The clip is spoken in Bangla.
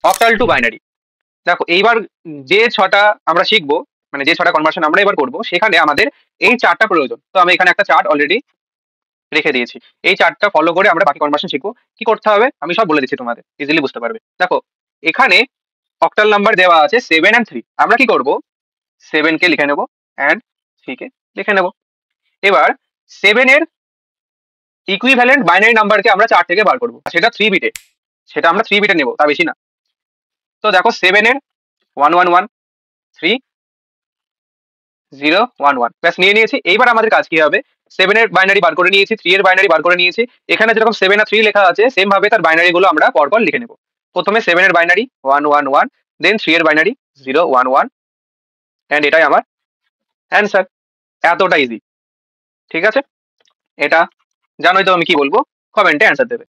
Octal two binary. দেখো এইবার যে ছটা আমরা শিখবো, মানে যে ছটা কনভার্সন আমরা এবার করবো, সেখানে আমাদের এই চারটা প্রয়োজন। তো আমি এখানে একটা চার্ট অলরেডি রেখে দিয়েছি। এই চার্টটা ফলো করে আমরা বাকি কনভার্সন শিখবো। কি করতে হবে আমি সব বলে দিচ্ছি, তোমাদের ইজিলি বুঝতে পারবে। দেখো এখানে অক্টাল নাম্বার দেওয়া আছে 7 and 3। আমরা কি করব, 7 কে লিখে নেবো অ্যান্ড 3 কে লিখে নেবো। এবার 7 এর ইকুইভ্যালেন্ট বাইনারি নাম্বারকে আমরা 4 থেকে বার করবো, সেটা 3 বিটে। সেটা আমরা 3 বিটে নেবো, তা বেশি না। তো দেখো 7-এর 111 3 0 1 1 ব্যাস নিয়ে নিয়েছি। এইবার আমাদের কাজ কি হবে, 7-এর বাইনারি বার করে নিয়েছি, 3-এর বাইনারি বার করে নিয়েছি। এখানে যেরকম 7 আর 3 লেখা আছে, সেম ভাবে তার বাইনারি গুলো আমরা পরপর লিখে নেবো। প্রথমে 7-এর বাইনারি 111, দেন 3-এর বাইনারি 0 1 1, এন্ড এটাই আমার অ্যান্সার। এতটা ইজি। ঠিক আছে, এটা জানোই তো আমি কি বলবো, কমেন্টে অ্যান্সার দেবে।